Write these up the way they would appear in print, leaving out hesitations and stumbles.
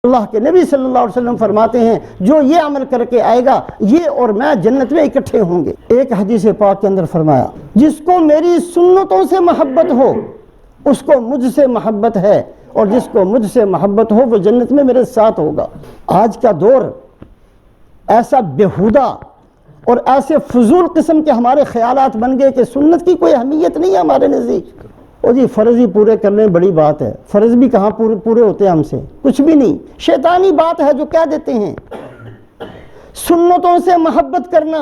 اللہ کے نبی صلی اللہ علیہ وسلم فرماتے ہیں جو یہ عمل کر کے آئے گا یہ اور میں جنت میں اکٹھے ہوں گے۔ ایک حدیث پاک کے اندر فرمایا جس کو میری سنتوں سے محبت ہو اس کو مجھ سے محبت ہے، اور جس کو مجھ سے محبت ہو وہ جنت میں میرے ساتھ ہوگا۔ آج کا دور ایسا بیہودہ اور ایسے فضول قسم کے ہمارے خیالات بن گئے کہ سنت کی کوئی اہمیت نہیں ہے ہمارے نزدیک۔ اور جی فرض ہی پورے کرنے بڑی بات ہے، فرض بھی کہاں پورے ہوتے ہیں ہم سے، کچھ بھی نہیں، شیطانی بات ہے جو کہہ دیتے ہیں۔ سنتوں سے محبت کرنا،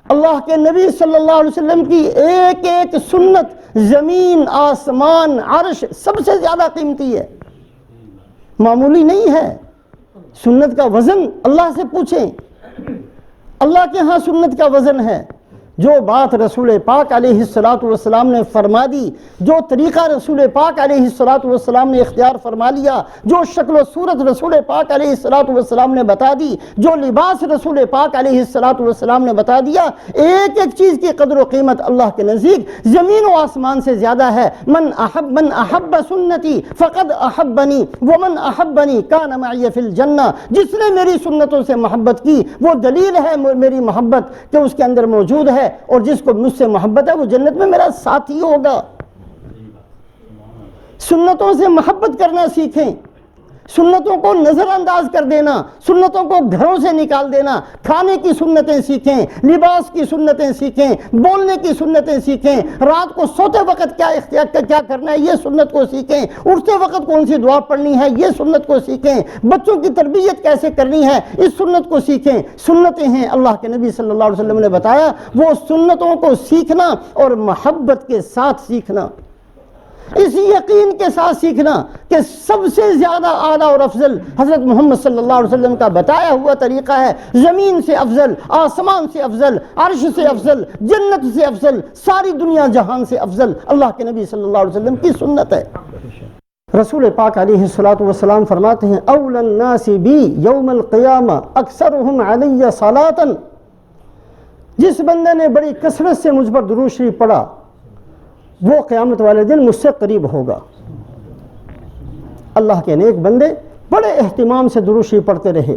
اللہ کے نبی صلی اللہ علیہ وسلم کی ایک ایک سنت زمین آسمان عرش سب سے زیادہ قیمتی ہے، معمولی نہیں ہے۔ سنت کا وزن اللہ سے پوچھیں، اللہ کے ہاں سنت کا وزن ہے۔ جو بات رسول پاک علیہ السلام نے فرما دی، جو طریقہ رسول پاک علیہ السلام نے اختیار فرما لیا، جو شکل و صورت رسول پاک علیہ السلام نے بتا دی، جو لباس رسول پاک علیہ السلام نے بتا دیا، ایک ایک چیز کی قدر و قیمت اللہ کے نزدیک زمین و آسمان سے زیادہ ہے۔ من احب سنتی فقد احبنی ومن احبنی کان معی فی الجنہ، جس نے میری سنتوں سے محبت کی وہ دلیل ہے میری محبت کہ اس کے اندر موجود ہے، اور جس کو مجھ سے محبت ہے وہ جنت میں میرا ساتھی ہوگا۔ سنتوں سے محبت کرنا سیکھیں، سنتوں کو نظر انداز کر دینا، سنتوں کو گھروں سے نکال دینا، کھانے کی سنتیں سیکھیں، لباس کی سنتیں سیکھیں، بولنے کی سنتیں سیکھیں، رات کو سوتے وقت کیا کرنا ہے یہ سنت کو سیکھیں، اٹھتے وقت کون سی دعا پڑھنی ہے یہ سنت کو سیکھیں، بچوں کی تربیت کیسے کرنی ہے اس سنت کو سیکھیں۔ سنتیں ہیں اللہ کے نبی صلی اللہ علیہ وسلم نے بتایا، وہ سنتوں کو سیکھنا اور محبت کے ساتھ سیکھنا، اسی یقین کے ساتھ سیکھنا کہ سب سے زیادہ اعلیٰ اور افضل حضرت محمد صلی اللہ علیہ وسلم کا بتایا ہوا طریقہ ہے، زمین سے افضل، آسمان سے افضل، عرش سے افضل، جنت سے افضل، ساری دنیا جہان سے افضل اللہ کے نبی صلی اللہ علیہ وسلم کی سنت ہے۔ رسول پاک علیہ السلام فرماتے ہیں اول الناس بی یوم القیامہ اکثرهم علی صلاۃ، جس بندے نے بڑی کثرت سے مجھ پر درود شریف پڑھا وہ قیامت والے دن مجھ سے قریب ہوگا۔ اللہ کے نیک بندے بڑے اہتمام سے درود شریف پڑھتے رہے۔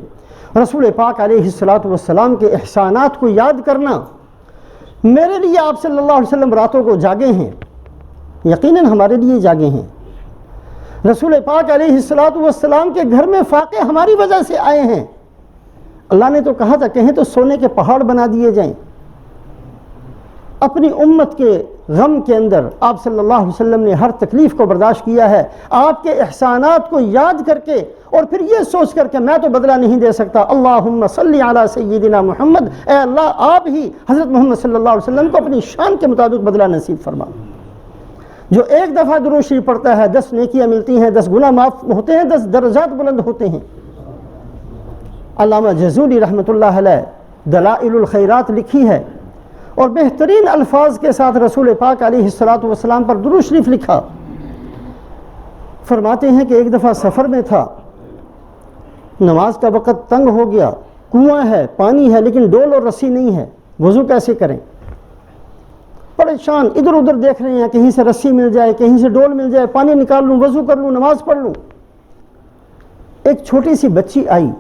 رسول پاک علیہ السلام کے احسانات کو یاد کرنا، میرے لیے آپ صلی اللہ علیہ وسلم راتوں کو جاگے ہیں، یقیناً ہمارے لیے جاگے ہیں۔ رسول پاک علیہ السلام کے گھر میں فاقے ہماری وجہ سے آئے ہیں۔ اللہ نے تو کہا تھا کہیں تو سونے کے پہاڑ بنا دیے جائیں۔ اپنی امت کے غم کے اندر آپ صلی اللہ علیہ وسلم نے ہر تکلیف کو برداشت کیا ہے۔ آپ کے احسانات کو یاد کر کے اور پھر یہ سوچ کر کہ میں تو بدلہ نہیں دے سکتا، اللہم صلی علی سیدنا محمد، اے اللہ آپ ہی حضرت محمد صلی اللہ علیہ وسلم کو اپنی شان کے مطابق بدلہ نصیب فرما۔ جو ایک دفعہ درود شریف پڑھتا ہے 10 نیکیاں ملتی ہیں، 10 گناہ معاف ہوتے ہیں، 10 درجات بلند ہوتے ہیں۔ علامہ جزولی رحمۃ اللہ علیہ دلائل الخیرات لکھی ہے اور بہترین الفاظ کے ساتھ رسول پاک علیہ السلام پر درود شریف لکھا۔ فرماتے ہیں کہ ایک دفعہ سفر میں تھا، نماز کا وقت تنگ ہو گیا، کنواں ہے، پانی ہے لیکن ڈول اور رسی نہیں ہے، وضو کیسے کریں؟ پریشان ادھر ادھر دیکھ رہے ہیں، کہیں سے رسی مل جائے، کہیں سے ڈول مل جائے، پانی نکال لوں، وضو کر لوں، نماز پڑھ لوں۔ ایک چھوٹی سی بچی آئی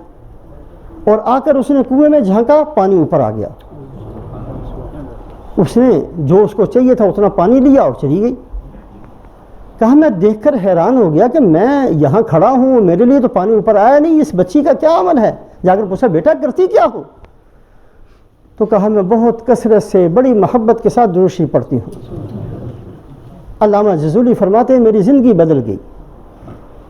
اور آ کر اس نے کنویں میں جھانکا، پانی اوپر آ گیا۔ اس نے جو اس کو چاہیے تھا اتنا پانی لیا اور چلی گئی۔ کہا میں دیکھ کر حیران ہو گیا کہ میں یہاں کھڑا ہوں، میرے لیے تو پانی اوپر آیا نہیں، اس بچی کا کیا عمل ہے؟ جا کر پوچھا بیٹا کرتی کیا ہو؟ تو کہا میں بہت کثرت سے بڑی محبت کے ساتھ درود شریف پڑھتی ہوں۔ علامہ جزولی فرماتے ہیں میری زندگی بدل گئی۔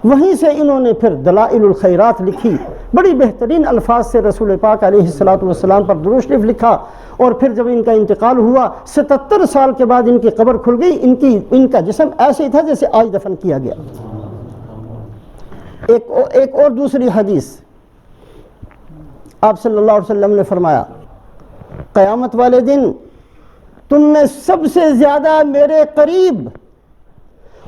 وہیں سے انہوں نے پھر دلائل الخیرات لکھی، بڑی بہترین الفاظ سے رسول پاک علیہ السلام پر درود شریف لکھا، اور پھر جب ان کا انتقال ہوا 77 سال کے بعد ان کی قبر کھل گئی، ان کا جسم ایسے ہی تھا جیسے آج دفن کیا گیا۔ ایک اور دوسری حدیث آپ صلی اللہ علیہ وسلم نے فرمایا قیامت والے دن تم میں سب سے زیادہ میرے قریب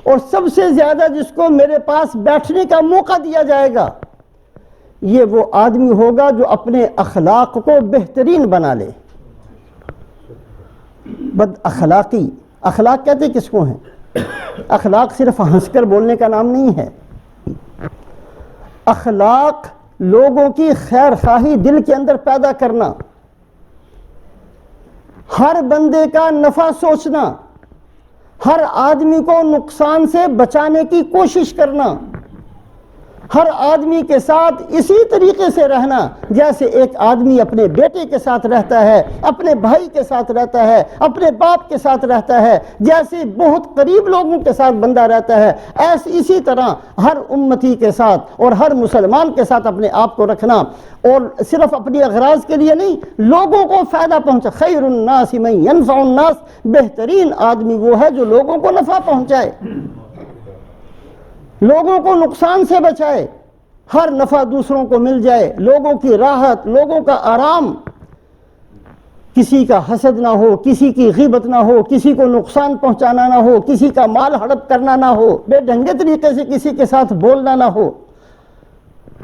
اور سب سے زیادہ جس کو میرے پاس بیٹھنے کا موقع دیا جائے گا یہ وہ آدمی ہوگا جو اپنے اخلاق کو بہترین بنا لے۔ بد اخلاقی، اخلاق کہتے کس کو ہیں؟ اخلاق صرف ہنس کر بولنے کا نام نہیں ہے۔ اخلاق لوگوں کی خیر خواہی دل کے اندر پیدا کرنا، ہر بندے کا نفع سوچنا، ہر آدمی کو نقصان سے بچانے کی کوشش کرنا، ہر آدمی کے ساتھ اسی طریقے سے رہنا جیسے ایک آدمی اپنے بیٹے کے ساتھ رہتا ہے، اپنے بھائی کے ساتھ رہتا ہے، اپنے باپ کے ساتھ رہتا ہے، جیسے بہت قریب لوگوں کے ساتھ بندہ رہتا ہے، اسی طرح ہر امتی کے ساتھ اور ہر مسلمان کے ساتھ اپنے آپ کو رکھنا، اور صرف اپنی اغراض کے لیے نہیں، لوگوں کو فائدہ پہنچا۔ خیر الناس من ینفع الناس، بہترین آدمی وہ ہے جو لوگوں کو نفع پہنچائے، لوگوں کو نقصان سے بچائے، ہر نفع دوسروں کو مل جائے، لوگوں کی راحت، لوگوں کا آرام، کسی کا حسد نہ ہو، کسی کی غیبت نہ ہو، کسی کو نقصان پہنچانا نہ ہو، کسی کا مال ہڑپ کرنا نہ ہو، بے ڈھنگے طریقے سے کسی کے ساتھ بولنا نہ ہو۔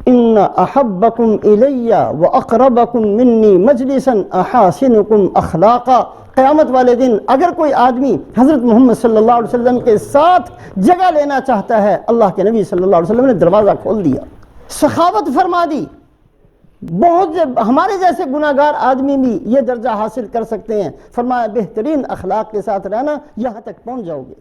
ان احبکم الی واقربکم منی مجلسا احاسنکم اخلاقا، قیامت والے دن اگر کوئی آدمی حضرت محمد صلی اللہ علیہ وسلم کے ساتھ جگہ لینا چاہتا ہے، اللہ کے نبی صلی اللہ علیہ وسلم نے دروازہ کھول دیا، سخاوت فرما دی۔ بہت ہمارے جیسے گناہگار آدمی بھی یہ درجہ حاصل کر سکتے ہیں، فرمایا بہترین اخلاق کے ساتھ رہنا، یہاں تک پہنچ جاؤ گے۔